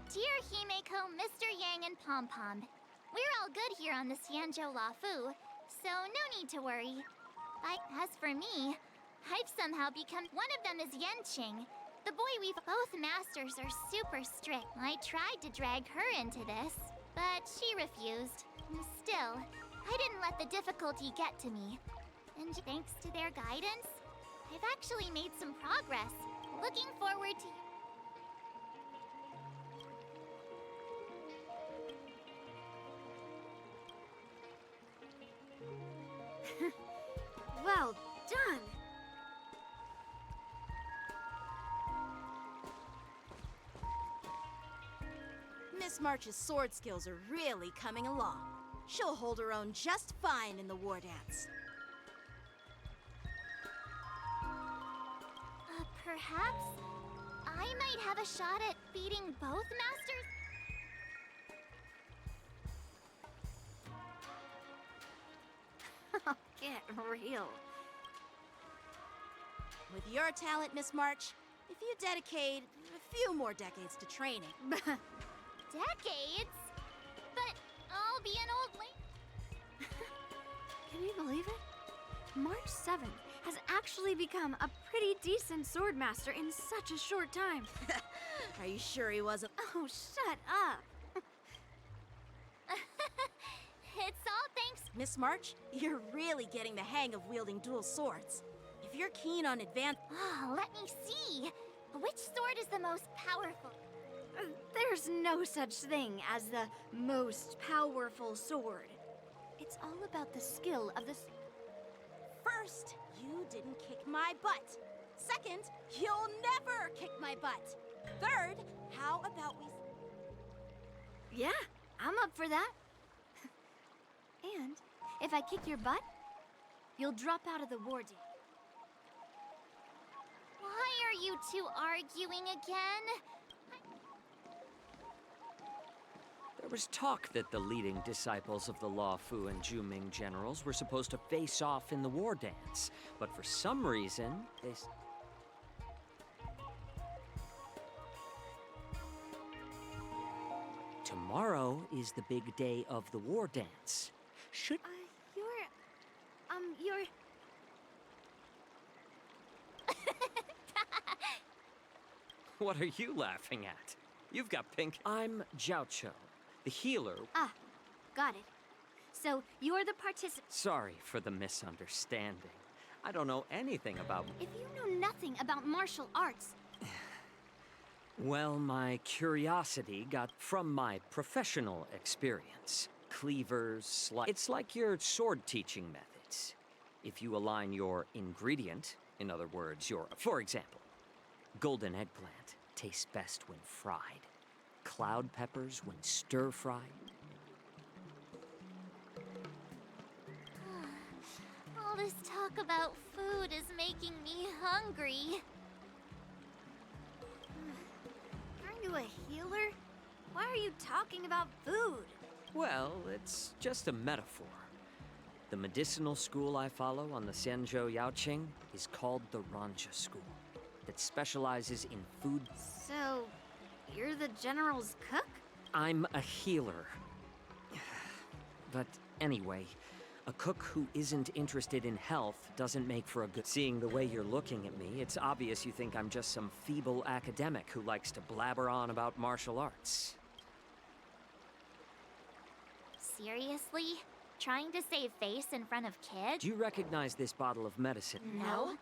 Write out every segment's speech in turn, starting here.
Dear Himeko, Mr. Yang, and Pom Pom, we're all good here on the Xianzhou Lafu, so no need to worry. As for me, I've somehow become one of them is Yenqing. The boy we've both masters are super strict. I tried to drag her into this, but she refused. Still, I didn't let the difficulty get to me. And thanks to their guidance, I've actually made some progress. Looking forward to... Well done! Miss March's sword skills are really coming along. She'll hold her own just fine in the war dance. Perhaps I might have a shot at beating both masters? Get real. With your talent, Miss March, if you dedicate a few more decades to training. Decades? But I'll be an old lady. Can you believe it? March 7th has actually become a pretty decent swordmaster in such a short time. Are you sure he wasn't? Oh, shut up. It's all thanks... Miss March, you're really getting the hang of wielding dual swords. If you're keen on advanced... Oh, let me see. Which sword is the most powerful? There's no such thing as the most powerful sword. It's all about the skill of the... First, you didn't kick my butt. Second, you'll never kick my butt. Third, how about we... Yeah, I'm up for that. And if I kick your butt, you'll drop out of the war deal. Why are you two arguing again? There was talk that the leading disciples of the Luofu and Zhuming generals were supposed to face off in the war dance, but for some reason, they... Tomorrow is the big day of the war dance. Should... you're... What are you laughing at? You've got pink... I'm Jiaoqiu, the healer. Ah, got it. So, you're the participant... Sorry for the misunderstanding. I don't know anything about... If you know nothing about martial arts... Well, my curiosity got from my professional experience. Cleavers, it's like your sword teaching methods. If you align your ingredient, in other words, for example, golden eggplant tastes best when fried. Cloud peppers when stir-fried. All this talk about food is making me hungry. Aren't you a healer? Why are you talking about food? Well, it's just a metaphor. The medicinal school I follow on the Xianzhou Yaoqing is called the Ranja School, that specializes in food. So, you're the general's cook? I'm a healer. But anyway, a cook who isn't interested in health doesn't make for a good... Seeing the way you're looking at me, it's obvious you think I'm just some feeble academic who likes to blabber on about martial arts. Seriously? Trying to save face in front of kids? Do you recognize this bottle of medicine? No.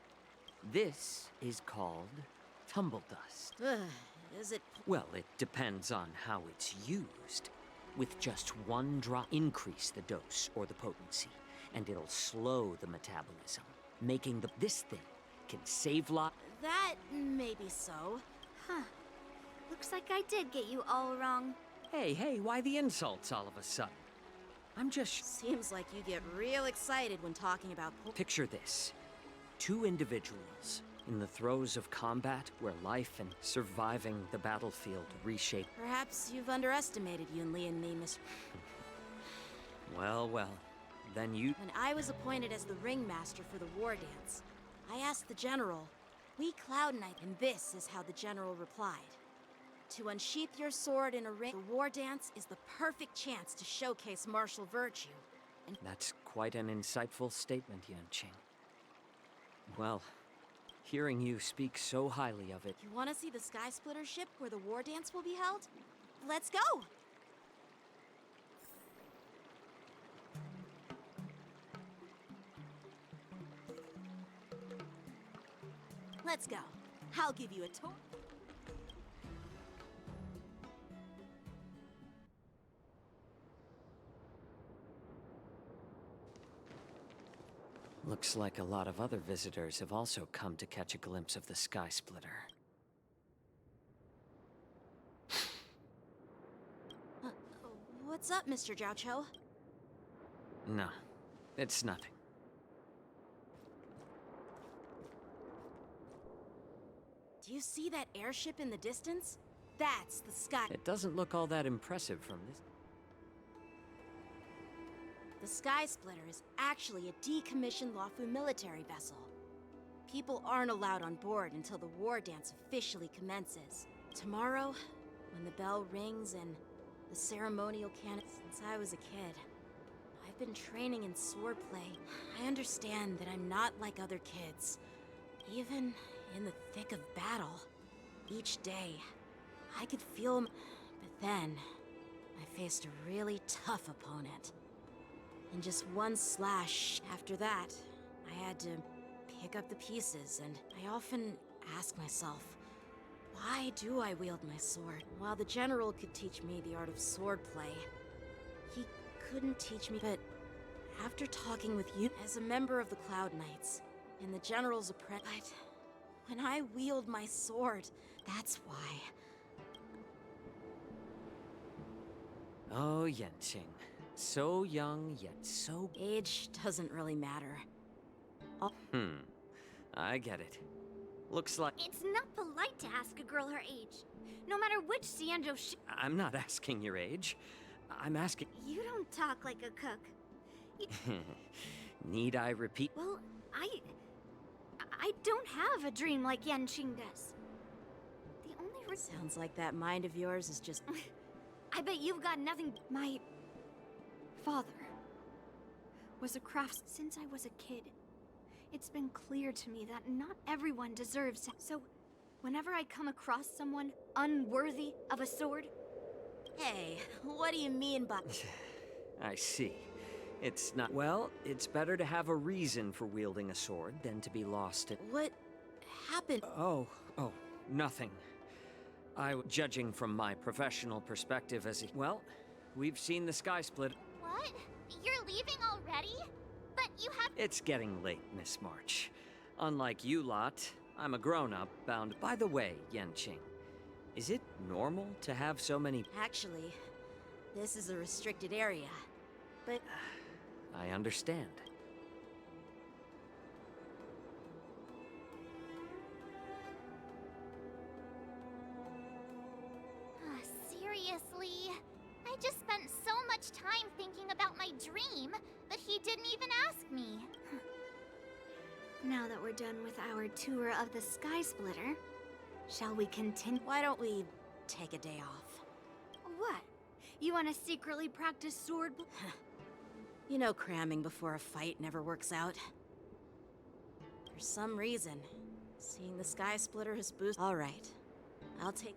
This is called tumble dust. Is it... Well, it depends on how it's used. With just one drop, increase the dose or the potency, and it'll slow the metabolism, making this thing can save lives. That may be so. Huh. Looks like I did get you all wrong. Hey, why the insults all of a sudden? I'm just... Seems like you get real excited when talking about... Picture this. Two individuals in the throes of combat where life and surviving the battlefield reshape... Perhaps you've underestimated Yunli and me, Miss... Well, then you... When I was appointed as the ringmaster for the war dance, I asked the general, "We Cloud Knight," and this is how the general replied. To unsheath your sword in a ring, the war dance is the perfect chance to showcase martial virtue. And That's quite an insightful statement, Yanqing. Well, hearing you speak so highly of it... you want to see the Sky Splitter ship where the war dance will be held? Let's go! Let's go. I'll give you a tour. Looks like a lot of other visitors have also come to catch a glimpse of the Sky Splitter. What's up, Mr. Jiaoqiu? No, it's nothing. Do you see that airship in the distance? That's the Sky... It doesn't look all that impressive from this... The Sky Splitter is actually a decommissioned Luofu military vessel. People aren't allowed on board until the war dance officially commences. Tomorrow, when the bell rings and the ceremonial cannon... Since I was a kid, I've been training in swordplay. I understand that I'm not like other kids. Even in the thick of battle, each day, I could feel... But then, I faced a really tough opponent. And just one slash after that, I had to pick up the pieces, and I often ask myself, why do I wield my sword? While the general could teach me the art of swordplay, he couldn't teach me. But after talking with you as a member of the Cloud Knights, and the general's apprentice, when I wield my sword, that's why. Oh, Yanqing. So young, yet so... Age doesn't really matter. I get it. Looks like... It's not polite to ask a girl her age, no matter which Xianzhou I'm not asking your age. I'm asking... You don't talk like a cook. Need I repeat? Well, I don't have a dream like Yanqing does. The only Sounds like that mind of yours is just... I bet you've got nothing. My father was a crafts since I was a kid. It's been clear to me that not everyone deserves it. So, whenever I come across someone unworthy of a sword... Hey, what do you mean by... I see. It's not... Well, it's better to have a reason for wielding a sword than to be lost at... What happened? Oh, nothing. Judging from my professional perspective as a... Well, we've seen the Sky Split. What? You're leaving already? But you have... It's getting late, Miss March. Unlike you lot, I'm a grown-up bound... By the way, Yanqing, is it normal to have so many... Actually, this is a restricted area, but... I understand. Seriously? I just spent so much time thinking about my dream, but he didn't even ask me. Now that we're done with our tour of the Sky Splitter, shall we continue? Why don't we take a day off? What? You want to secretly practice sword? You know cramming before a fight never works out. For some reason, seeing the Sky Splitter has boosted... Alright, I'll take...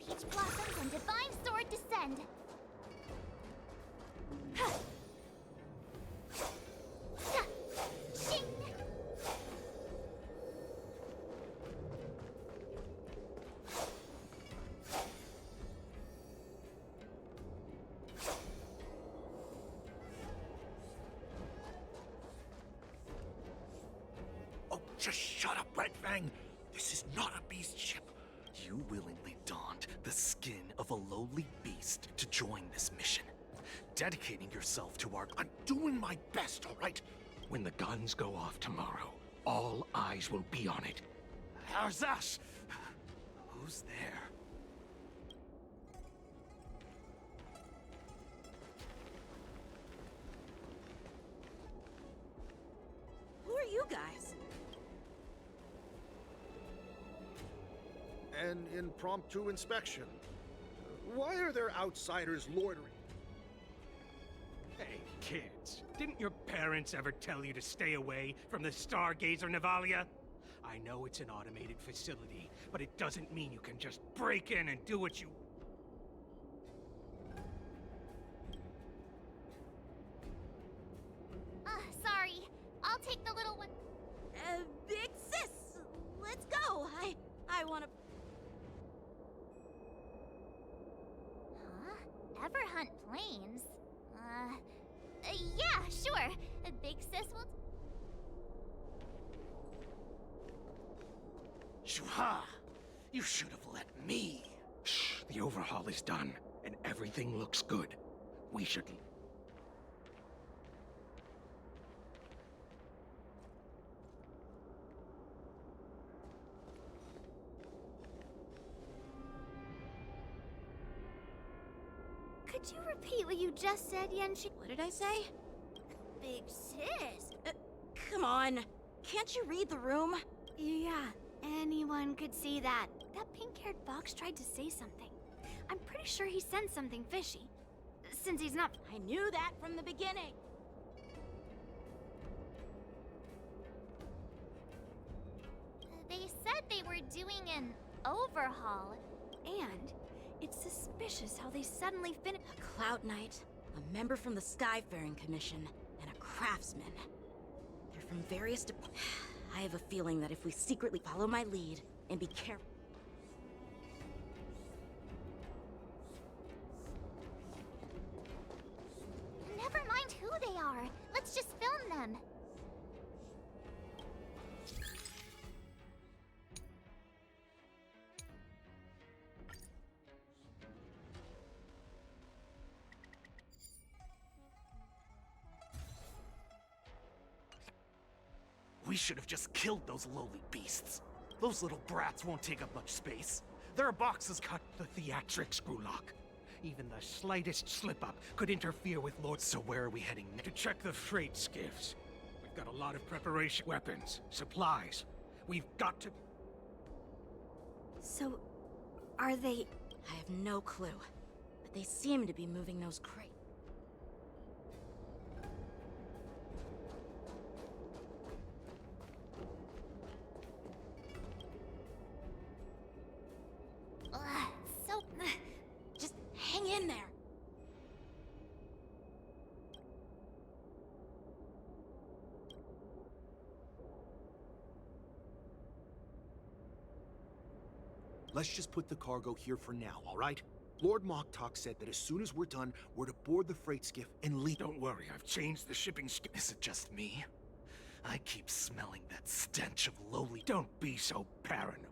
Peach blossoms and divine sword descend. Shing! Oh, just shut up, Red Fang! This is not a beast ship. You willingly donned the skin of a lowly beast to join this mission. Dedicating yourself to our... I'm doing my best, all right? When the guns go off tomorrow, all eyes will be on it. How's that? Who's there? Who are you guys? An impromptu inspection. Why are there outsiders loitering? Hey, kids, didn't your parents ever tell you to stay away from the Stargazer Navalia? I know it's an automated facility, but it doesn't mean you can just break in and do what you... Sorry. I'll take the little one. Big sis! Let's go! I wanna... Huh? Ever hunt planes? Yeah, sure. Big sis will... Shuha! You should have let me. Shh, the overhaul is done, and everything looks good. We should... Could you repeat what you just said, Yenshi? What did I say? Big sis. Come on. Can't you read the room? Yeah, anyone could see that. That pink-haired fox tried to say something. I'm pretty sure he sensed something fishy. Since he's not... I knew that from the beginning. They said they were doing an overhaul. And it's suspicious how they suddenly finished... A Cloud Knight, a member from the Skyfaring Commission, and a craftsman. They're from various I have a feeling that if we secretly follow my lead and be careful... Never mind who they are. Let's just film them. We should have just killed those lowly beasts. Those little brats won't take up much space. There are boxes cut. The theatrics, Grulok. Even the slightest slip-up could interfere with Lord... So where are we heading next? To check the freight skiffs. We've got a lot of preparation. Weapons, supplies. We've got to... So, are they... I have no clue, but they seem to be moving those crates. So... Just hang in there. Let's just put the cargo here for now, all right? Lord Moktok said that as soon as we're done, we're to board the freight skiff and leave. Don't worry, I've changed the shipping Is it just me? I keep smelling that stench of lowly... Don't be so paranoid.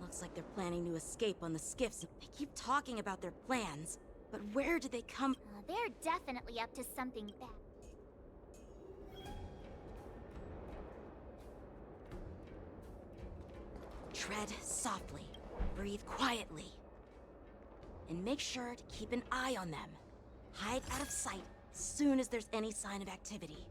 Looks like they're planning to escape on the skiffs. They keep talking about their plans, but where did they come? They're definitely up to something bad. Tread softly, breathe quietly, and make sure to keep an eye on them. Hide out of sight as soon as there's any sign of activity.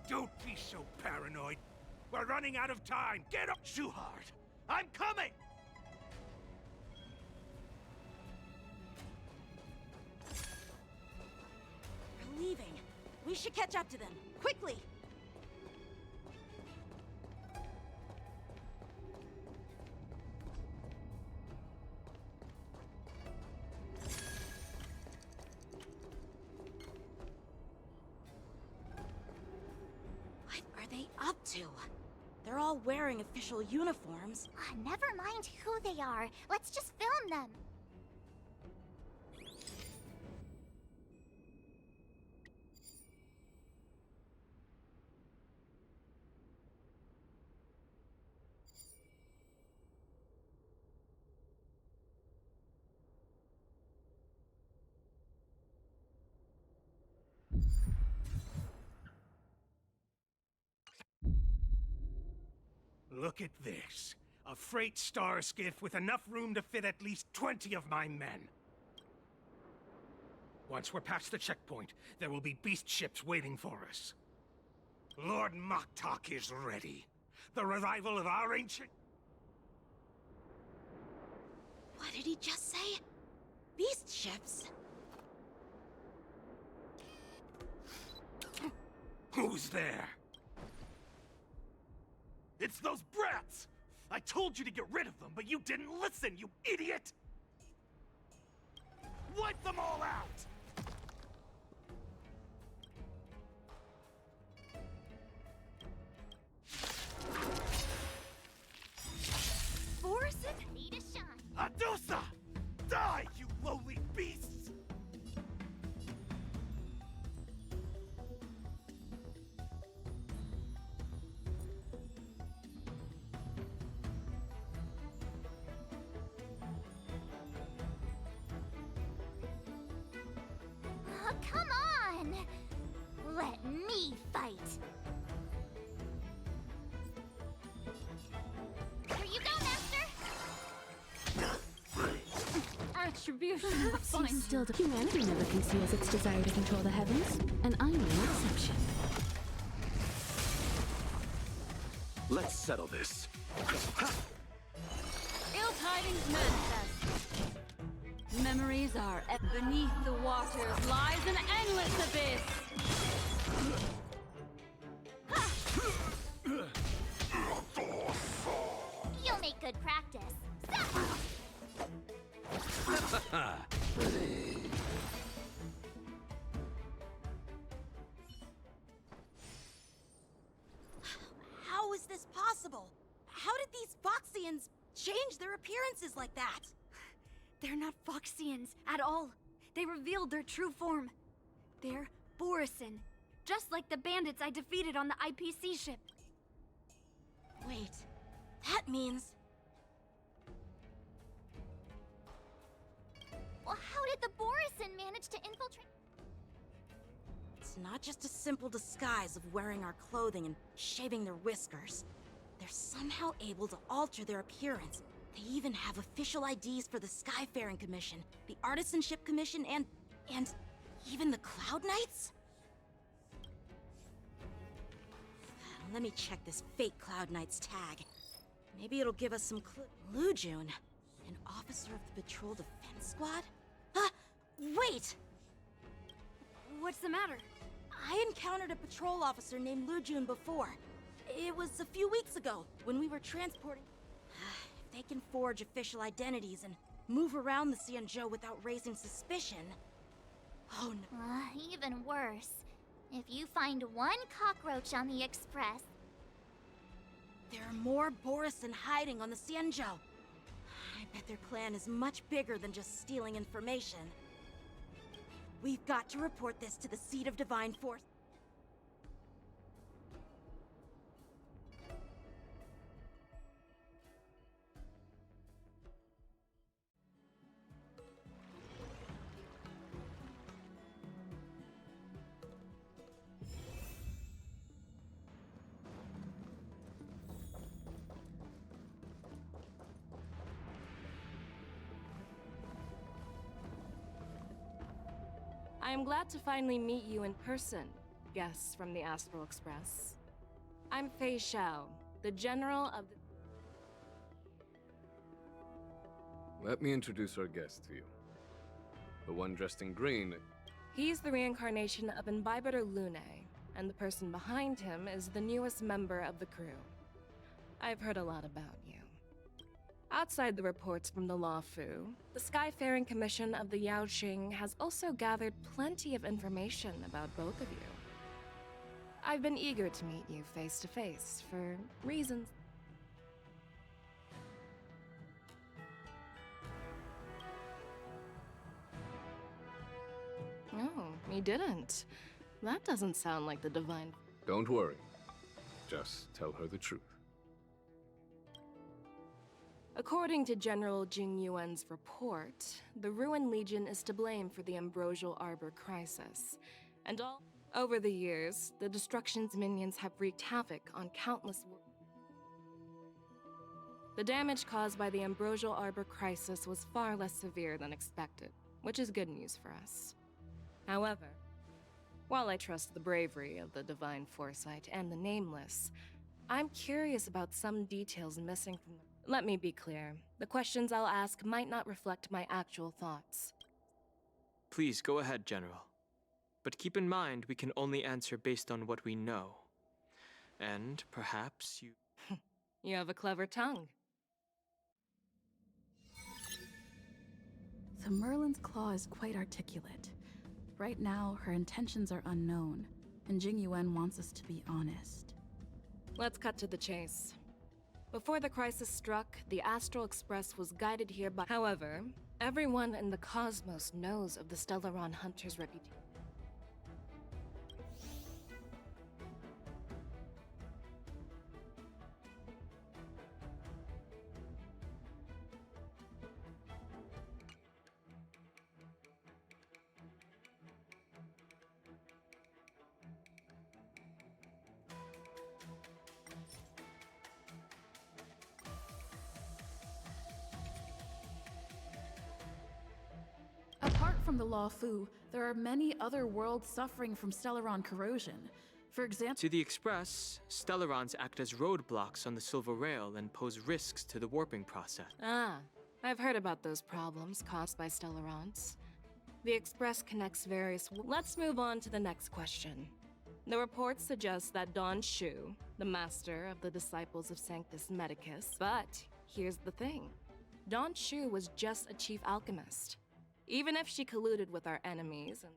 Don't be so paranoid. We're running out of time. Get up! Shuhard, I'm coming! They're leaving. We should catch up to them. Quickly! are they up to? They're all wearing official uniforms. Never mind who they are. Let's just film them. Look at this. A freight star skiff with enough room to fit at least 20 of my men. Once we're past the checkpoint, there will be beast ships waiting for us. Lord Moktok is ready. The revival of our ancient... What did he just say? Beast ships? Who's there? It's those brats! I told you to get rid of them, but you didn't listen, you idiot! Wipe them all out! Borison? Ready to shine. Adusa! Die, you lowly beasts! Oh, come on! Let me fight. Here you go, Master! Attribution Seems still to humanity never conceals its desire to control the heavens, and I'm no exception. Let's settle this. ill tidings manifest. Memories are beneath the waters lies an endless abyss. You'll make good practice. How is this possible? How did these Foxians change their appearances like that? They're not Foxians at all. They revealed their true form. They're Borison, just like the bandits I defeated on the IPC ship. Wait, that means... Well, how did the Borison manage to infiltrate? It's not just a simple disguise of wearing our clothing and shaving their whiskers. They're somehow able to alter their appearance. They even have official IDs for the Skyfaring Commission, the Artisanship Commission, and even the Cloud Knights? Let me check this fake Cloud Knight's tag. Maybe it'll give us some clue. Lujun, an officer of the Patrol Defense Squad? Wait! What's the matter? I encountered a patrol officer named Lujun before. It was a few weeks ago, when we were transporting... If they can forge official identities and move around the Xianzhou without raising suspicion... Oh no. Even worse. If you find one cockroach on the Express... There are more Borison hiding on the Xianzhou. I bet their plan is much bigger than just stealing information. We've got to report this to the Seat of Divine Force. I am glad to finally meet you in person, guests from the Astral Express. I'm Fei Xiao, the General of the... Let me introduce our guest to you. The one dressed in green. He's the reincarnation of Imbibitor Lune, and the person behind him is the newest member of the crew. I've heard a lot about you. Outside the reports from the Law Fu, the Skyfaring Commission of the Yaoqing has also gathered plenty of information about both of you. I've been eager to meet you face to face for reasons. Oh, he didn't. That doesn't sound like the divine. Don't worry. Just tell her the truth. According to General Jing Yuan's report, the Ruin Legion is to blame for the Ambrosial Arbor crisis. And over the years, the Destruction's minions have wreaked havoc on countless The damage caused by the Ambrosial Arbor crisis was far less severe than expected, which is good news for us. However, while I trust the bravery of the Divine Foresight and the Nameless, I'm curious about some details missing from the... Let me be clear. The questions I'll ask might not reflect my actual thoughts. Please go ahead, General. But keep in mind we can only answer based on what we know. And perhaps you... You have a clever tongue. So Merlin's claw is quite articulate. Right now, her intentions are unknown, and Jing Yuan wants us to be honest. Let's cut to the chase. Before the crisis struck, the Astral Express was guided here by... However, everyone in the cosmos knows of the Stellaron Hunter's reputation. Apart from the Law Fu, there are many other worlds suffering from Stellaron corrosion. For example... To the Express, Stellarons act as roadblocks on the Silver Rail and pose risks to the warping process. Ah, I've heard about those problems caused by Stellarons. The Express connects various... Let's move on to the next question. The report suggests that Don Shu, the master of the disciples of Sanctus Medicus... But here's the thing. Don Shu was just a chief alchemist. Even if she colluded with our enemies and...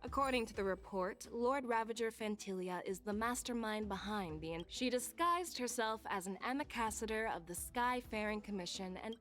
According to the report, Lord Ravager Fantilia is the mastermind behind the... She disguised herself as an ambassador of the Skyfaring Commission and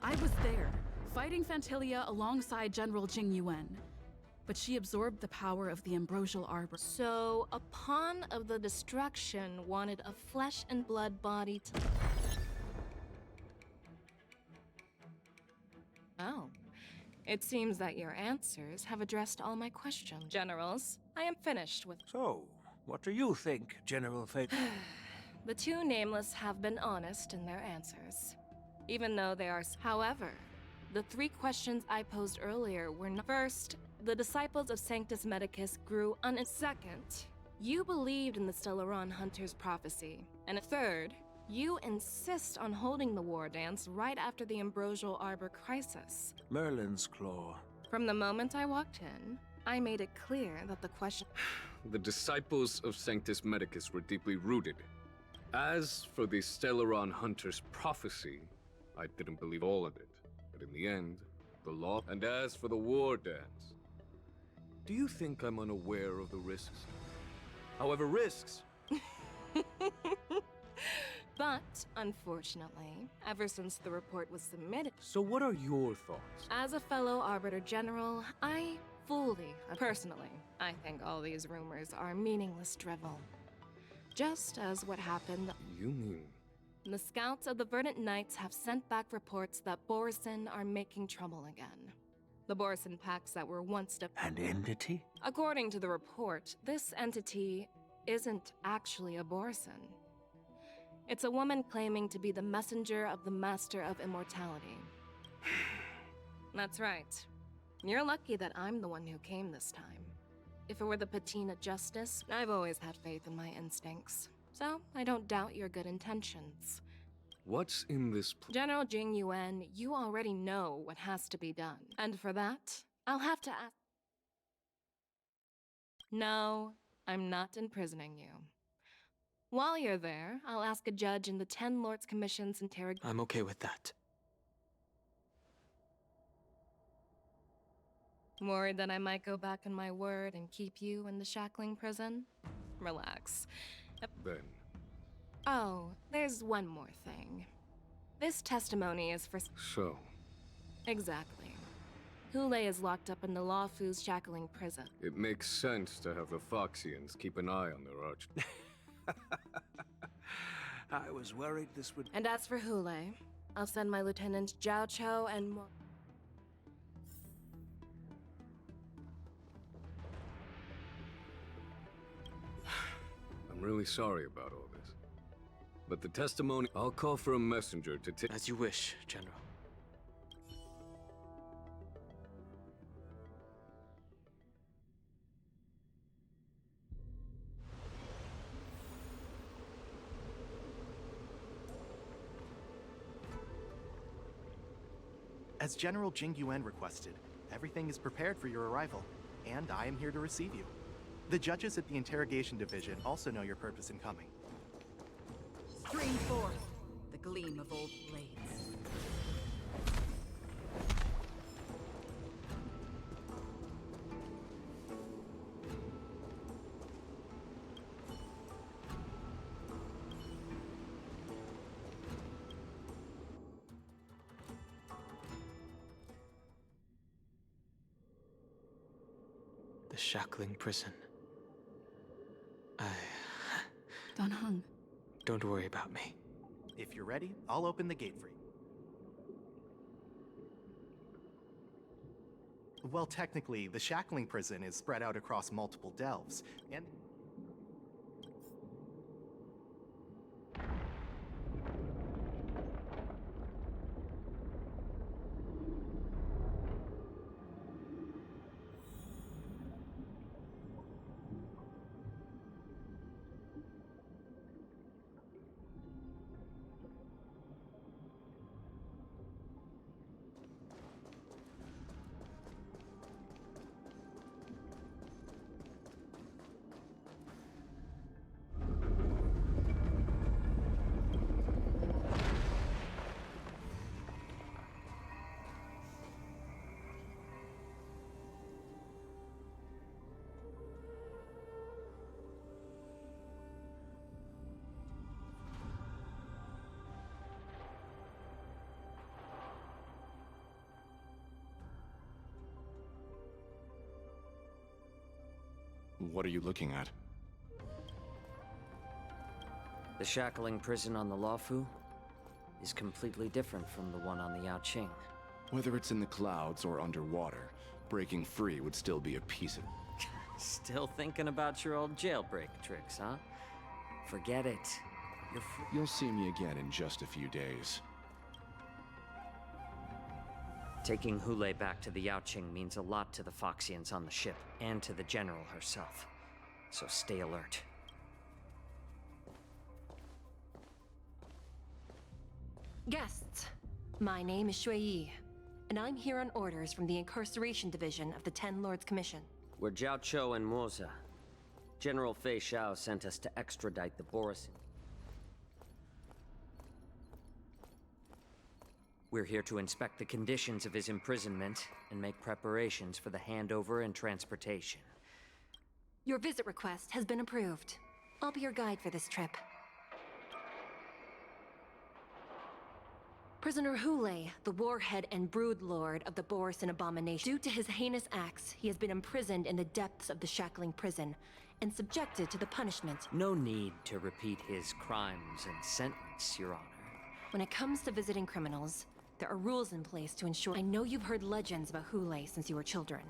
I was there, fighting Fantilia alongside General Jing Yuan. But she absorbed the power of the Ambrosial Arbor. So, a pawn of the destruction wanted a flesh and blood body to... Oh. It seems that your answers have addressed all my questions. Generals, I am finished with... So, what do you think, General Fate? The two Nameless have been honest in their answers. Even though they are... However, the three questions I posed earlier were not... First, the disciples of Sanctus Medicus grew Second, you believed in the Stellaron Hunter's prophecy. And third, you insist on holding the war dance right after the Ambrosial Arbor crisis. Merlin's claw. From the moment I walked in, I made it clear that the question... The disciples of Sanctus Medicus were deeply rooted. As for the Stellaron Hunter's prophecy, I didn't believe all of it. But in the end, the law... And as for the war dance, do you think I'm unaware of the risks? However, risks... But, unfortunately, ever since the report was submitted... So what are your thoughts? As a fellow Arbiter General, Personally, I think all these rumors are meaningless drivel. Just as what happened... You mean... The scouts of the Verdant Knights have sent back reports that Borison are making trouble again. The Borisin pacts that were once An entity? According to the report, this entity isn't actually a Borisin. It's a woman claiming to be the messenger of the Master of Immortality. That's right. You're lucky that I'm the one who came this time. If it were the Patina Justice, I've always had faith in my instincts. So, I don't doubt your good intentions. What's in this General Jing Yuan, you already know what has to be done. And for that, I'll have to ask... No, I'm not imprisoning you. While you're there, I'll ask a judge in the 10 Lords Commission's interrogation. I'm okay with that. Worried that I might go back on my word and keep you in the shackling prison? Relax. then? Oh, there's one more thing. This testimony is for... So, Exactly. Hule is locked up in the Lawfu's shackling prison. it makes sense to have the Foxians keep an eye on their arch. I was worried this would... And as for Hule, I'll send my lieutenants Zhao Cho and Mo... I'm really sorry about all this. But the testimony... I'll call for a messenger to take... As you wish, General. As General Jing Yuan requested, everything is prepared for your arrival, and I am here to receive you. The judges at the Interrogation Division also know your purpose in coming. Stream forth the gleam of old blades. The shackling prison. Don Hung. Don't worry about me. If you're ready, I'll open the gate for you. Well, technically, the shackling prison is spread out across multiple delves, and... What are you looking at? The shackling prison on the Lawfu is completely different from the one on the Yaoqing. Whether it's in the clouds or underwater, breaking free would still be a piece of... Still thinking about your old jailbreak tricks, huh? Forget it. You'll see me again in just a few days. Taking Hule back to the Yaoqing means a lot to the Foxians on the ship, and to the General herself. So stay alert. Guests, my name is Shui Yi, and I'm here on orders from the Incarceration Division of the 10 Lords Commission. We're Zhao Cho and Moza. General Fei Xiao sent us to extradite the Borisin. We're here to inspect the conditions of his imprisonment and make preparations for the handover and transportation. Your visit request has been approved. I'll be your guide for this trip. Prisoner Hule, the warhead and brood lord of the Borisin abomination. Due to his heinous acts, he has been imprisoned in the depths of the shackling prison and subjected to the punishment. No need to repeat his crimes and sentence, Your Honor. When it comes to visiting criminals, There are rules in place to ensure— I know you've heard legends about Hule since you were children,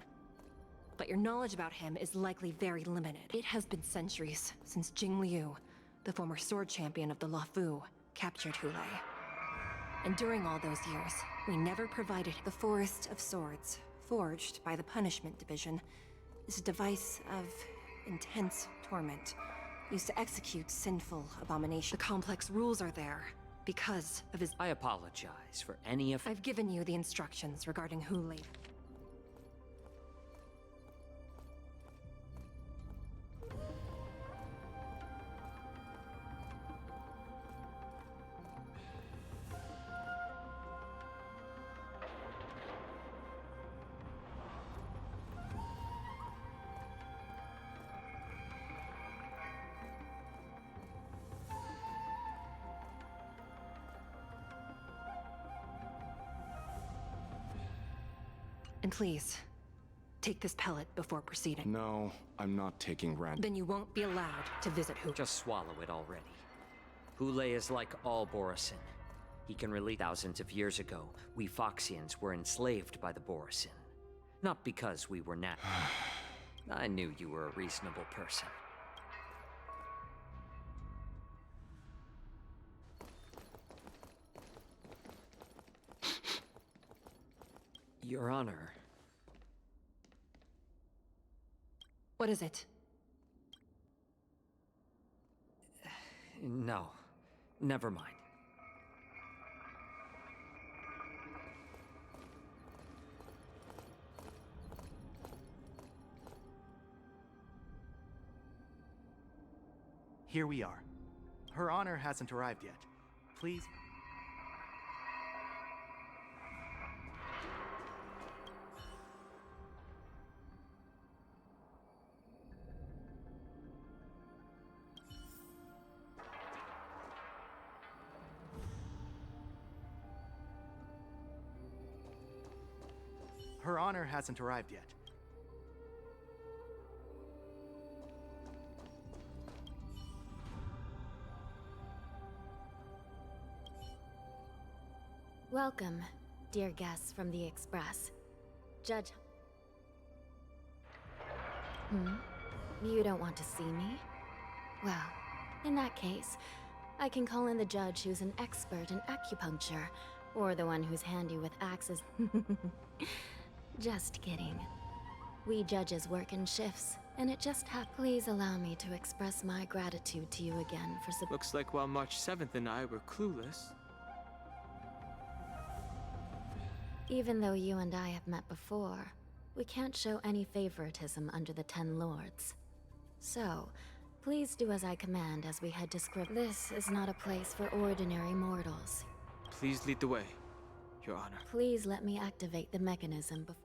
but your knowledge about him is likely very limited. It has been centuries since Jing Liu, the former sword champion of the Luofu, captured Hule. And during all those years, we never provided— The Forest of Swords, forged by the Punishment Division, is a device of intense torment, used to execute sinful abominations. The complex rules are there because of his— I apologize for any of— I've given you the instructions regarding Hule. And please, take this pellet before proceeding. No, I'm not taking rent. Then you won't be allowed to visit Hule. Just swallow it already. Hule is like all Borisin. He can release— Thousands of years ago, we Foxians were enslaved by the Borisin. Not because we were not. I knew you were a reasonable person. Your Honor. What is it? No. Never mind. Here we are. Her Honor hasn't arrived yet. Please. Her Honor hasn't arrived yet. Welcome, dear guests from the Express. Judge... You don't want to see me? Well, in that case, I can call in the judge who's an expert in acupuncture, or the one who's handy with axes. Just kidding. We judges work in shifts, and it just Please allow me to express my gratitude to you again for Looks like while March 7th and I were clueless. Even though you and I have met before, we can't show any favoritism under the 10 Lords. So, please do as I command as we head to script. This is not a place for ordinary mortals. Please lead the way, Your Honor. Please let me activate the mechanism before.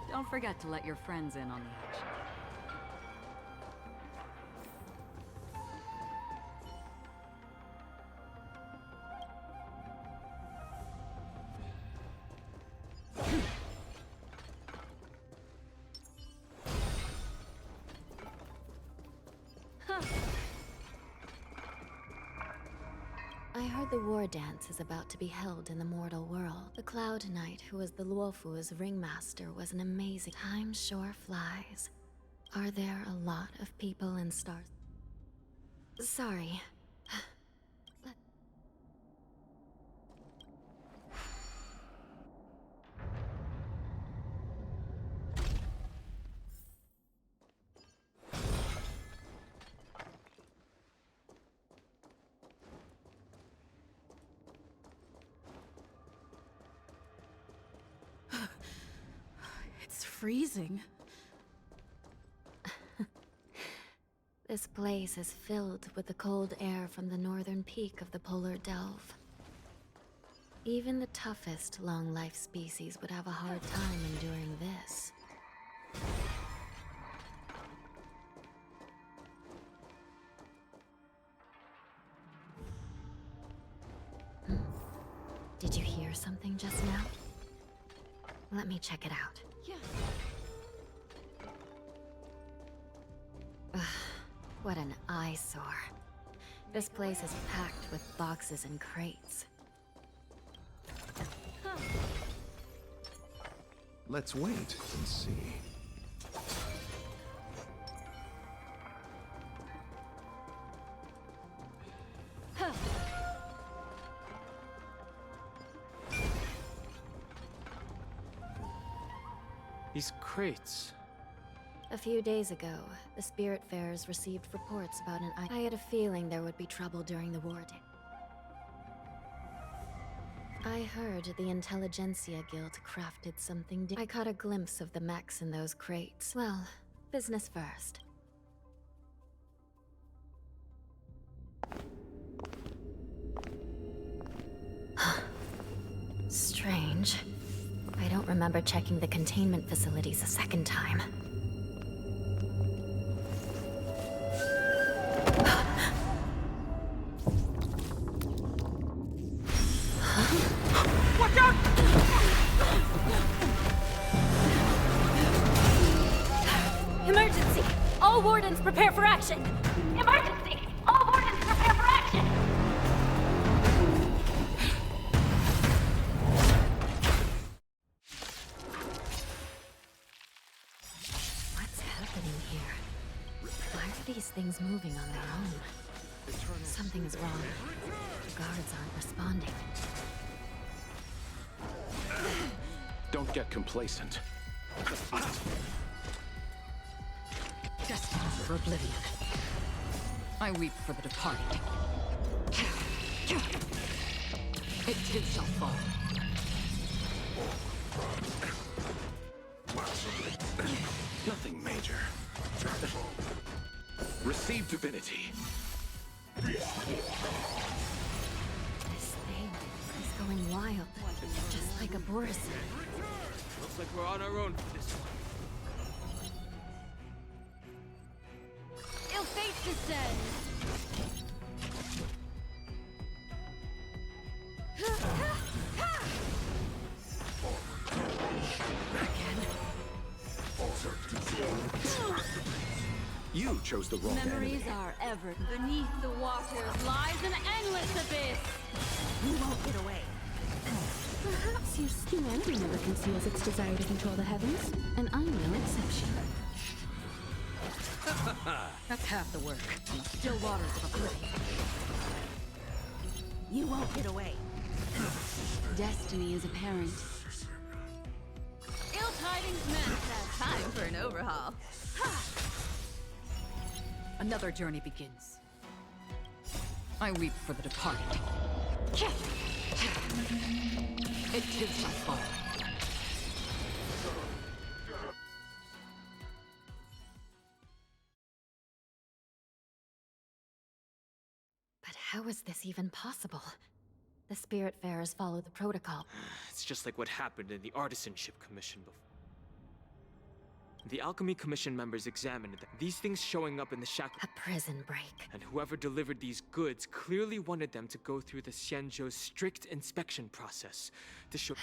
Don't forget to let your friends in on the action. I heard the war dance is about to be held in the mortal world. The Cloud Knight, who was the Luofu's ringmaster, was an amazing... Time sure flies. Are there a lot of people in stars? Sorry. It's freezing. This place is filled with the cold air from the northern peak of the polar delve. Even the toughest long-life species would have a hard time enduring this. Did you hear something just now? Let me check it out. Yeah. Ugh, what an eyesore. This place is packed with boxes and crates. Let's wait and see. These crates. A few days ago, the Spiritfarers received reports about an I had a feeling there would be trouble during the war day. I heard the Intelligentsia Guild crafted something. I caught a glimpse of the mechs in those crates. Well, business first. Strange. I don't remember checking the containment facilities a second time. Watch out! Emergency! All wardens prepare for action! Emergency! All wardens prepare for action! What's happening here? Why are these things moving on their own? Something is wrong. The guards aren't responding. Don't get complacent. Destined for oblivion. I weep for the departed. It too shall fall. Nothing major. Receive divinity. This thing is going wild, just like a Boris. Looks like we're on our own for this one. Ill fate descends. You chose the wrong Memories enemy. are ever beneath the waters lies an endless abyss. You won't get away. Perhaps your humanity never conceals its desire to control the heavens, and I'm no exception. That's half the work. In the still waters of oblivion. You won't get away. Destiny is apparent. Ill tidings meant. Time for an overhaul. Another journey begins. I weep for the departed. It too shall fall. But how is this even possible? The Spiritfarers follow the protocol. It's just like what happened in the Artisanship Commission before. The Alchemy Commission members examined them. These things showing up in the shack. A prison break. And whoever delivered these goods clearly wanted them to go through the Xianzhou's strict inspection process to show.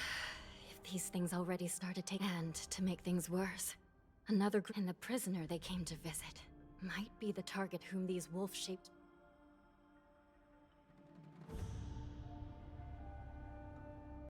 If these things already started to... And to make things worse, another group and the prisoner they came to visit might be the target whom these wolf-shaped